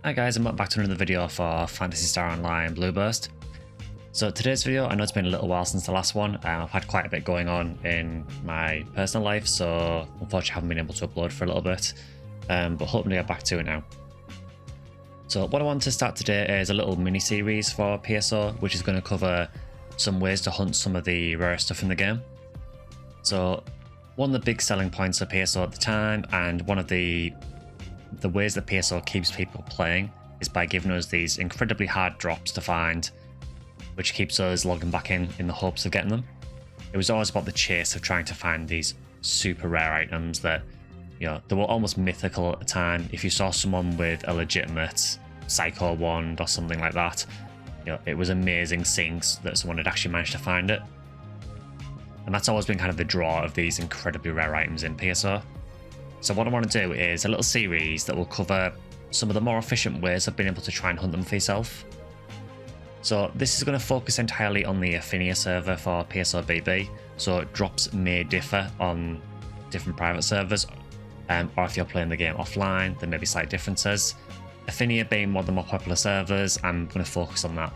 Hi guys, and welcome back to another video for Phantasy Star Online Blueburst. So today's video, I know it's been a little while since the last one. I've had quite a bit going on in my personal life, so unfortunately I haven't been able to upload for a little bit, but hoping to get back to it now. So what I want to start today is a little mini-series for PSO, which is going to cover some ways to hunt some of the rarest stuff in the game. So one of the big selling points of PSO at the time, and one of the ways that PSO keeps people playing, is by giving us these incredibly hard drops to find, which keeps us logging back in the hopes of getting them. It was always about the chase of trying to find these super rare items that, you know, they were almost mythical at the time. If you saw someone with a legitimate Psycho wand or something like that, you know, it was amazing seeing that someone had actually managed to find it. And that's always been kind of the draw of these incredibly rare items in PSO. So what I want to do is a little series that will cover some of the more efficient ways of being able to try and hunt them for yourself. So this is going to focus entirely on the Ephinea server for PSOBB, so drops may differ on different private servers, or if you're playing the game offline, there may be slight differences. Ephinea being one of the more popular servers, I'm going to focus on that.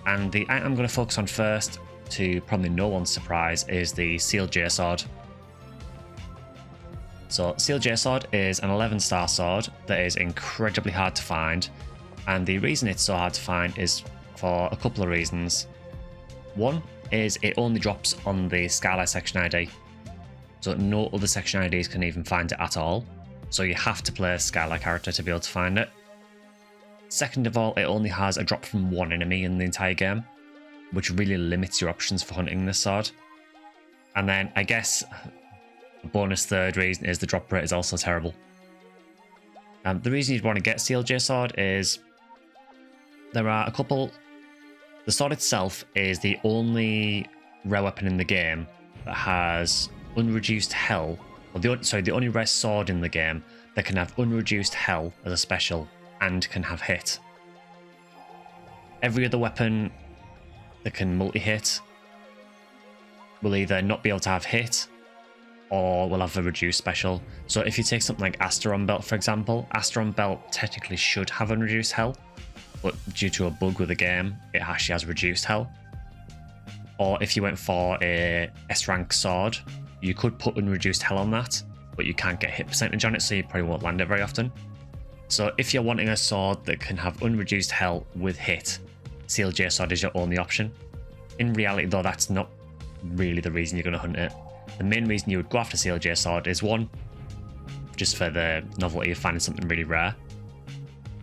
And the item I'm going to focus on first, to probably no one's surprise, is the Sealed J Sword. So Sealed J Sword is an 11-star sword that is incredibly hard to find, and the reason it's so hard to find is for a couple of reasons. One is it only drops on the Skyly section ID, so no other section IDs can even find it at all, so you have to play a Skyly character to be able to find it. Second of all, it only has a drop from one enemy in the entire game, which really limits your options for hunting this sword. And then I guess a bonus third reason is the drop rate is also terrible. The reason you'd want to get Sealed J Sword is there are a couple. The sword itself is the only rare weapon in the game that has unreduced hell, or the only rare sword in the game that can have unreduced hell as a special and can have hit. Every other weapon that can multi-hit will either not be able to have hit or will have a reduced special. So if you take something like Asteron Belt, for example, Asteron Belt technically should have unreduced hell, but due to a bug with the game, it actually has reduced hell. Or if you went for a S-rank sword, you could put unreduced hell on that, but you can't get hit percentage on it, so you probably won't land it very often. So if you're wanting a sword that can have unreduced hell with hit, Sealed J Sword is your only option. In reality though, that's not really the reason you're going to hunt it. The main reason you would go after Sealed J Sword is one, just for the novelty of finding something really rare,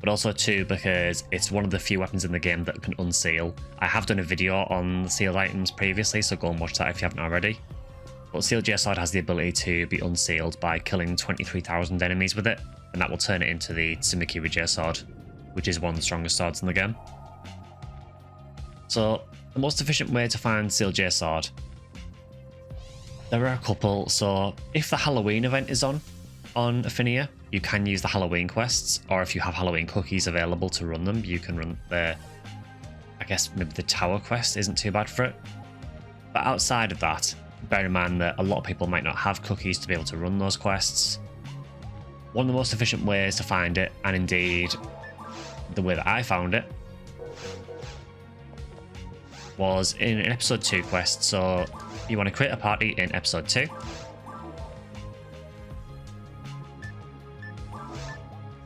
but also two, because it's one of the few weapons in the game that can unseal. I have done a video on the sealed items previously, so go and watch that if you haven't already. But Sealed J Sword has the ability to be unsealed by killing 23,000 enemies with it, and that will turn it into the Enquiries J Sword, which is one of the strongest swords in the game. So the most efficient way to find Sealed J Sword, there are a couple. So if the Halloween event is on Ephinea, you can use the Halloween quests, or if you have Halloween cookies available to run them, you can run I guess maybe the tower quest isn't too bad for it. But outside of that, bear in mind that a lot of people might not have cookies to be able to run those quests. One of the most efficient ways to find it, and indeed the way that I found it, was in an episode 2 quest. So you want to create a party in episode 2.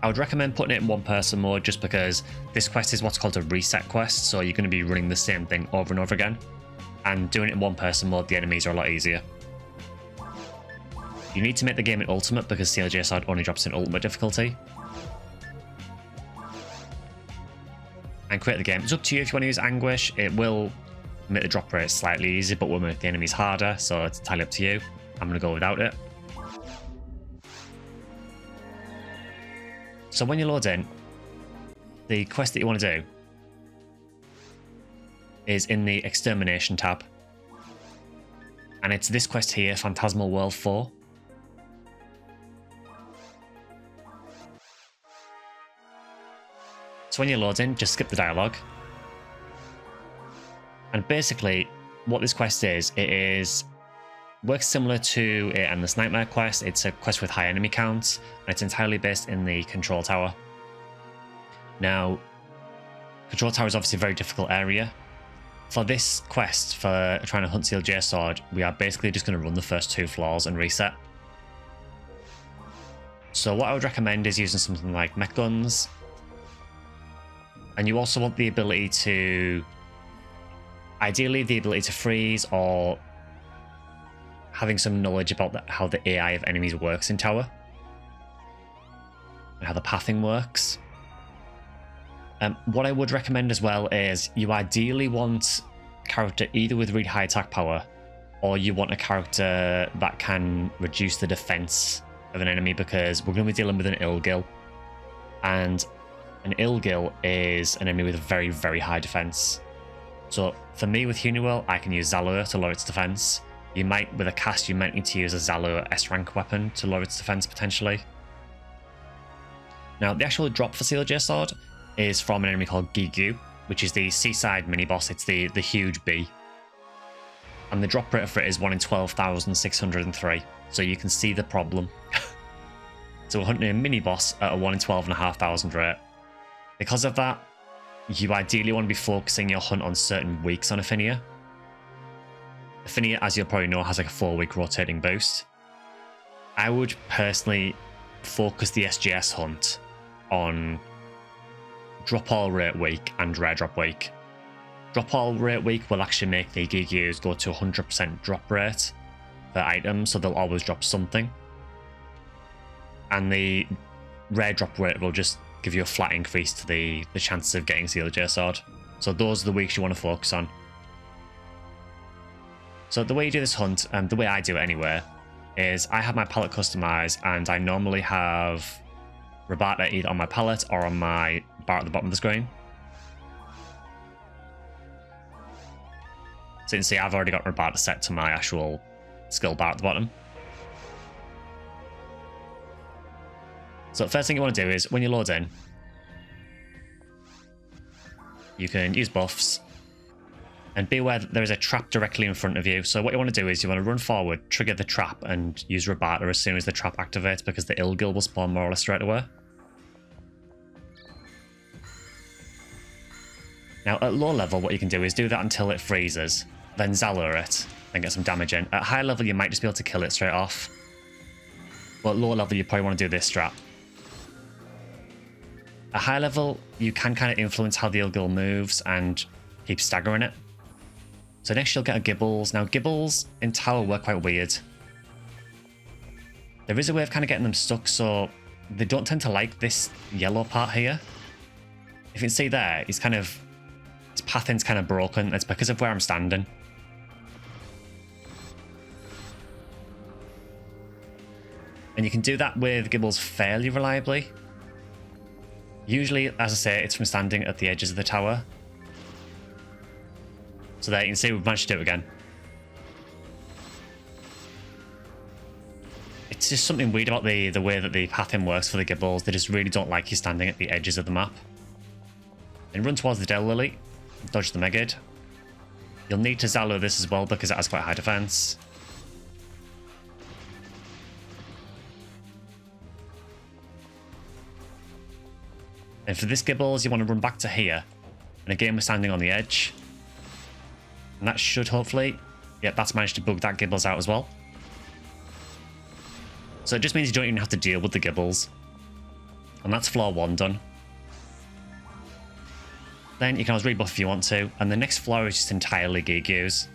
I would recommend putting it in one person mode, just because this quest is what's called a reset quest, so you're going to be running the same thing over and over again, and doing it in one person mode, the enemies are a lot easier. You need to make the game in ultimate, because Sealed J Sword only drops in ultimate difficulty. And create the game. It's up to you if you want to use Anguish. It will make the drop rate slightly easier, but will make the enemies harder, so it's entirely up to you. I'm going to go without it. So when you load in, the quest that you want to do is in the Extermination tab. And it's this quest here, Phantasmal World 4. So when you load in, just skip the dialogue. And basically, what this quest is, works similar to it and this Nightmare quest. It's a quest with high enemy counts, and it's entirely based in the control tower. Now, Control Tower is obviously a very difficult area. For this quest, for trying to hunt Sealed J Sword, we are basically just going to run the first 2 floors and reset. So what I would recommend is using something like mech guns. And you also want the ability to... Ideally, the ability to freeze, or having some knowledge about how the AI of enemies works in tower. And how the pathing works. What I would recommend as well is you ideally want a character either with really high attack power, or you want a character that can reduce the defense of an enemy, because we're going to be dealing with an Ilgil. And an Ilgil is an enemy with a very, very high defense. So for me with Huniwell, I can use Zalur to lower its defense. You might, with a cast, you might need to use a Zalur S rank weapon to lower its defense potentially. Now, the actual drop for Sealed J Sword is from an enemy called Gigu, which is the seaside mini-boss. It's the huge bee. And the drop rate for it is 1 in 12,603. So you can see the problem. So we're hunting a mini-boss at a 1 in 12,500 rate. Because of that, you ideally want to be focusing your hunt on certain weeks on Ephinea. Ephinea, as you'll probably know, has like a 4-week rotating boost. I would personally focus the SGS hunt on Drop All Rate Week and Rare Drop Week. Drop All Rate Week will actually make the Gigus go to 100% drop rate for items, so they'll always drop something. And the Rare Drop Rate will just give you a flat increase to the chances of getting Sealed J Sword. So those are the weeks you want to focus on. So the way you do this hunt, the way I do it anyway, is I have my palette customized, and I normally have Rabata either on my palette or on my bar at the bottom of the screen. So you can see I've already got Rabata set to my actual skill bar at the bottom. So the first thing you want to do is, when you load in, you can use buffs, and be aware that there is a trap directly in front of you. So what you want to do is you want to run forward, trigger the trap, and use Rabata as soon as the trap activates, because the Ilgil will spawn more or less straight away. Now at low level, what you can do is do that until it freezes, then Zalur it, then get some damage in. At high level, you might just be able to kill it straight off. But at low level, you probably want to do this strat. At high level, you can kind of influence how the Ilgil moves and keep staggering it. So next you'll get a Gibbles. Now Gibbles in tower work quite weird. There is a way of kind of getting them stuck, so they don't tend to like this yellow part here. If you can see there, his pathing's kind of broken. It's because of where I'm standing. And you can do that with Gibbles fairly reliably. Usually, as I say, it's from standing at the edges of the tower. So there you can see we've managed to do it again. It's just something weird about the way that the pathing works for the Gibbles. They just really don't like you standing at the edges of the map. And run towards the Del Lily. Dodge the Megid. You'll need to Zalur this as well because it has quite high defense. And for this Gibbles, you want to run back to here. And again, we're standing on the edge. And that should hopefully... Yep, that's managed to bug that Gibbles out as well. So it just means you don't even have to deal with the Gibbles. And that's floor 1 done. Then you can always rebuff if you want to. And the next floor is just entirely Gigus.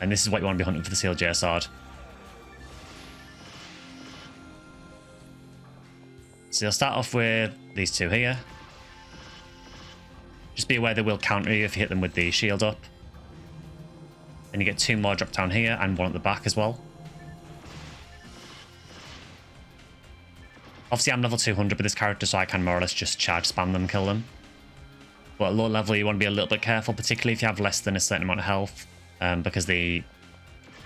And this is what you want to be hunting for the Sealed J Sword. So you'll start off with these two here. Just be aware they will counter you if you hit them with the shield up. Then you get 2 more drop down here and 1 at the back as well. Obviously I'm level 200 with this character, so I can more or less just charge spam them, kill them. But at low level you want to be a little bit careful, particularly if you have less than a certain amount of health, because the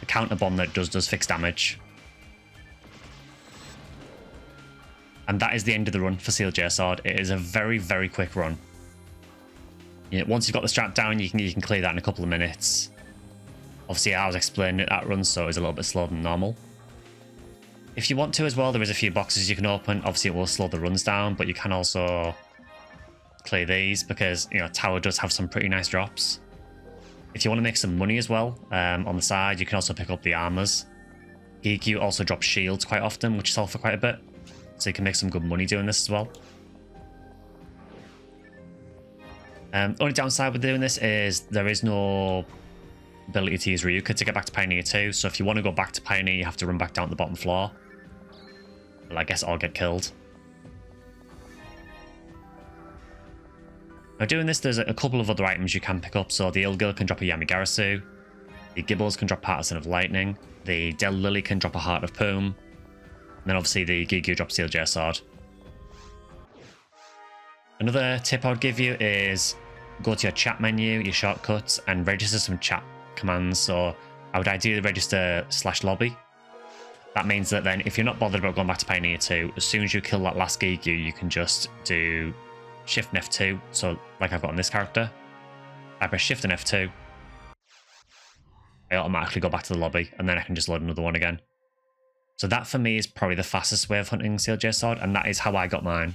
counter bomb that it does fixed damage. And that is the end of the run for Sealed J Sword. It is a very, very quick run. Once you've got the strat down, you can clear that in a couple of minutes. Obviously, I was explaining it that run, so it's a little bit slower than normal. If you want to as well, there is a few boxes you can open. Obviously, it will slow the runs down, but you can also clear these because, you know, tower does have some pretty nice drops. If you want to make some money as well, on the side, you can also pick up the armors. Gigu also drops shields quite often, which sell for quite a bit. So you can make some good money doing this as well. Only downside with doing this is there is no ability to use Ryuka to get back to Pioneer 2. So if you want to go back to Pioneer, you have to run back down to the bottom floor. Well, I guess I'll get killed. Now doing this, there's a couple of other items you can pick up. So the Ilgil can drop a Yamigarasu. The Gibbles can drop Partisan of Lightning. The Del Lily can drop a Heart of Poom. And then obviously the Gigu drops Steel J Sword. Another tip I would give you is go to your chat menu, your shortcuts, and register some chat commands. So I would ideally register /lobby. That means that then if you're not bothered about going back to Pioneer 2, as soon as you kill that last Gigu, you can just do Shift and F2. So like I've got on this character, I press Shift and F2. I automatically go back to the lobby, and then I can just load another one again. So that for me is probably the fastest way of hunting Steel J Sword, and that is how I got mine.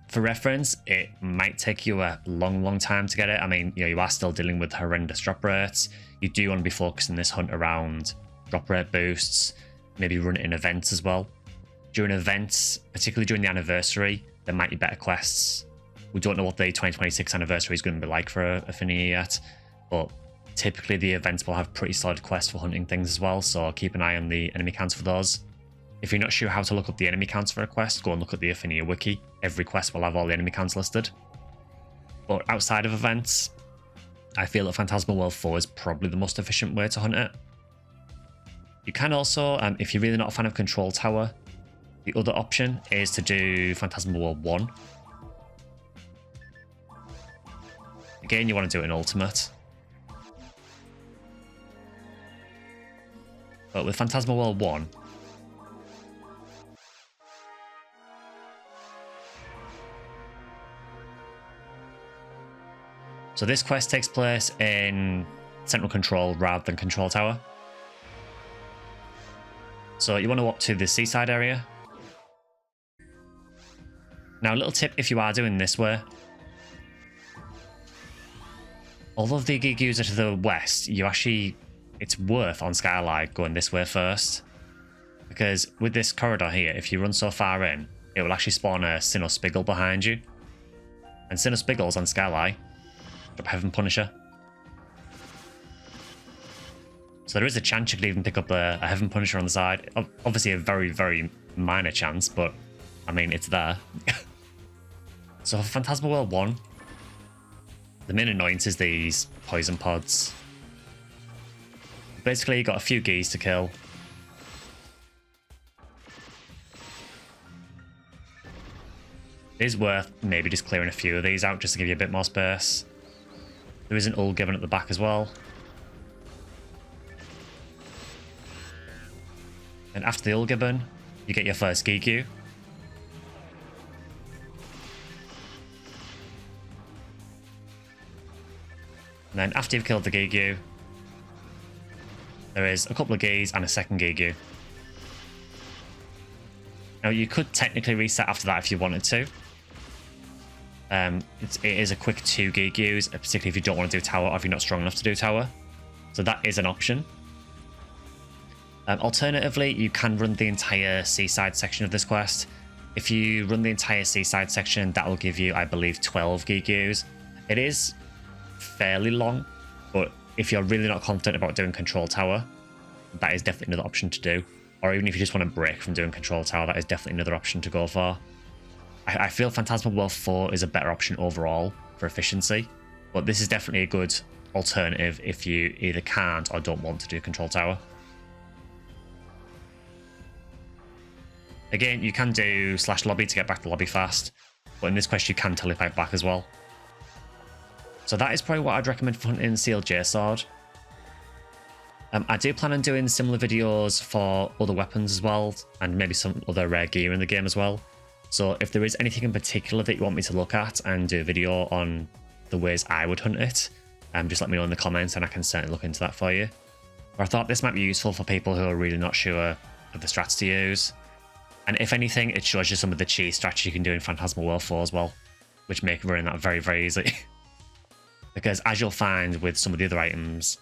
For reference, it might take you a long time to get it. I mean, you know, you are still dealing with horrendous drop rates. You do want to be focusing this hunt around drop rate boosts, maybe run it in events as well. During events, particularly during the anniversary, there might be better quests. We don't know what the 2026 anniversary is going to be like for Ephinea yet, but typically the events will have pretty solid quests for hunting things as well, so keep an eye on the enemy counts for those. If you're not sure how to look up the enemy counts for a quest, go and look at the Ephinea wiki. Every quest will have all the enemy counts listed. But outside of events, I feel that Phantasmal World 4 is probably the most efficient way to hunt it. You can also, if you're really not a fan of Control Tower, the other option is to do Phantasmal World 1. Again, you want to do it in Ultimate. But with Phantasmal World 1, so this quest takes place in Central Control rather than Control Tower. So you want to walk to the seaside area. Now a little tip if you are doing this way. Although the Gigus are to the west, it's worth on Skyly going this way first. Because with this corridor here, if you run so far in, it will actually spawn a Sinnoh behind you. And Sinnoh on Skyly drop Heaven Punisher. So there is a chance you could even pick up a Heaven Punisher on the side. Obviously a very, very minor chance, but I mean, it's there. So for Phantasmal World 1, the main annoyance is these poison pods. Basically, you got a few geese to kill. It is worth maybe just clearing a few of these out just to give you a bit more space. There is an ult given at the back as well. And after the ult given, you get your first Gigu. And then after you've killed the Gigu, there is a couple of Gis and a second Gigu. Now you could technically reset after that if you wanted to. It is a quick 2 Gigus, particularly if you don't want to do tower or if you're not strong enough to do tower. So that is an option. Alternatively, you can run the entire seaside section of this quest. If you run the entire seaside section, that will give you, I believe, 12 Gigus. It is fairly long, but if you're really not confident about doing Control Tower, that is definitely another option to do. Or even if you just want to break from doing Control Tower, that is definitely another option to go for. I feel Phantasmal World 4 is a better option overall for efficiency, but this is definitely a good alternative if you either can't or don't want to do Control Tower. Again, you can do /lobby to get back to lobby fast, but in this quest you can teleport back as well. So that is probably what I'd recommend for hunting Steel J Sword. I do plan on doing similar videos for other weapons as well, and maybe some other rare gear in the game as well. So if there is anything in particular that you want me to look at and do a video on the ways I would hunt it, just let me know in the comments and I can certainly look into that for you. But I thought this might be useful for people who are really not sure of the strats to use. And if anything, it shows you some of the cheese strategy you can do in Phantasmal World 4 as well, which make running that very, very easy. Because as you'll find with some of the other items,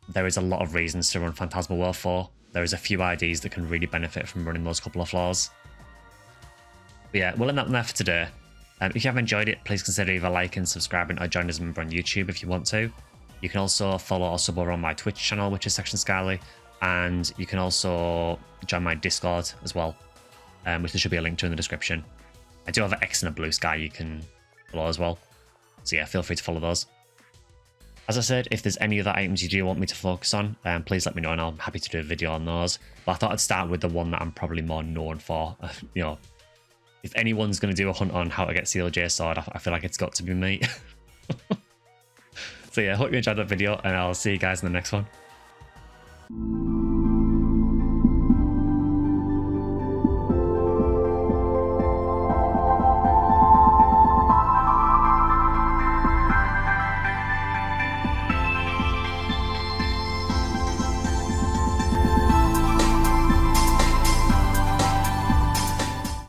there is a lot of reasons to run Phantasmal World 4. There is a few IDs that can really benefit from running those couple of flaws. But yeah, we'll end that there for today. If you have enjoyed it, please consider either liking, subscribing, or joining as a member on YouTube if you want to. You can also follow or sub over on my Twitch channel, which is SectionSkyly, and you can also join my Discord as well, which there should be a link to in the description. I do have an X and a Bluesky you can follow as well. So yeah, feel free to follow those. As I said, if there's any other items you do want me to focus on, please let me know and I'm happy to do a video on those. But I thought I'd start with the one that I'm probably more known for. You know, if anyone's going to do a hunt on how to get CLJ sword, I feel like it's got to be me. So yeah, I hope you enjoyed that video and I'll see you guys in the next one.